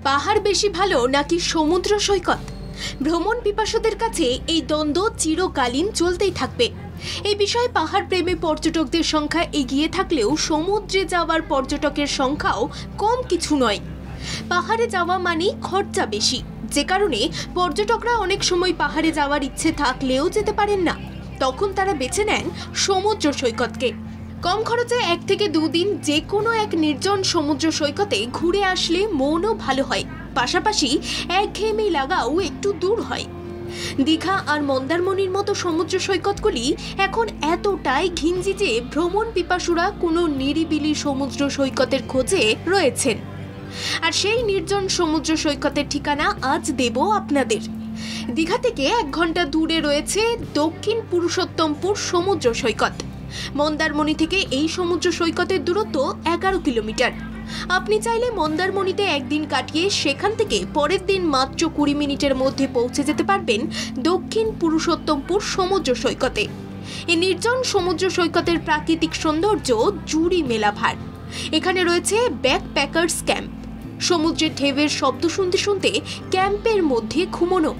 পাহাড় বেশি ভালো নাকি সমুদ্র সৈকত? ভ্রমণ পিপাসুদের কাছে এই দ্বন্দ্ব চিরকালীন চলতেই থাকবে। এই বিষয়ে পাহাড় প্রেমী পর্যটকদের সংখ্যা এগিয়ে থাকলেও সমুদ্রে যাওয়ার পর্যটকের সংখ্যাও কম কিছু নয়। পাহাড়ে যাওয়া মানেই খরচা বেশি, যে কারণে পর্যটকরা অনেক সময় পাহাড়ে যাওয়ার ইচ্ছে থাকলেও যেতে পারেন না। তখন তারা বেছে নেন সমুদ্র সৈকতকে। কম খরচে 1 থেকে 2 দিন যে কোনো এক নির্জন সমুদ্র সৈকতে ঘুরে আসলে মনও ভালো হয়, পাশাপাশি একঘেয়েমি লাগাও একটু দূর হয়। দীঘা আর মন্দারমণির মতো সমুদ্র সৈকতগুলি এখন এতটাই ঘিঞ্জি যে ভ্রমণ পিপাসুরা কোনো নিরিবিলি সমুদ্র সৈকতের খোঁজে রয়েছেন। আর সেই নির্জন সমুদ্র সৈকতের ঠিকানা আজ দেব আপনাদের। দীঘা থেকে 1 ঘন্টা দূরে রয়েছে দক্ষিণ পুরুষোত্তমপুর সমুদ্র সৈকত। মন্দারমণি থেকে এই সমুদ্র সৈকতের দূরত্ব 11 কিলোমিটার। আপনি চাইলে মন্দারমণিতে একদিন কাটিয়ে সেখান থেকে পরের দিন মাত্র 20 মিনিটের মধ্যে পৌঁছে যেতে পারবেন দক্ষিণ পুরুষোত্তমপুর সমুদ্র সৈকতে। এই নির্জন সমুদ্র সৈকতের প্রাকৃতিক সৌন্দর্য জুড়ি মেলা ভার। এখানে রয়েছে ব্যাকপ্যাকার্স ক্যাম্প। সমুদ্রের ঢেউয়ের শব্দ শুনতে শুনতে ক্যাম্পের মধ্যে ঘুমোনো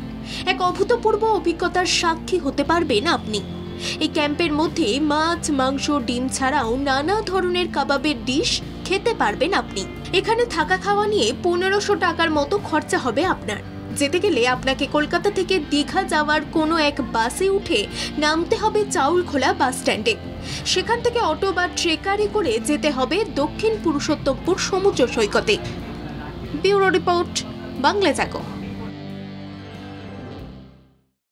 এক অভূতপূর্ব অভিজ্ঞতার সাক্ষী হতে পারবেন আপনি। এই ক্যাম্পের মধ্যে মাছ, মাংস, ডিম ছাড়াও নানা ধরনের কাবাবের ডিশ খেতে পারবেন আপনি। এখানে থাকা খাওয়া নিয়ে 1500 টাকার মতো খরচা হবে আপনার। যেতে গেলে আপনাকে কলকাতা থেকে দীঘা যাওয়ার কোনো এক বাসে উঠে নামতে হবে চাউলখোলা বাস স্ট্যান্ডে। সেখান থেকে অটো বা ট্রেকারে করে যেতে হবে দক্ষিণ পুরুষোত্তমপুর সমুদ্র সৈকতে। ব্যুরো রিপোর্ট, বাংলা জাগো।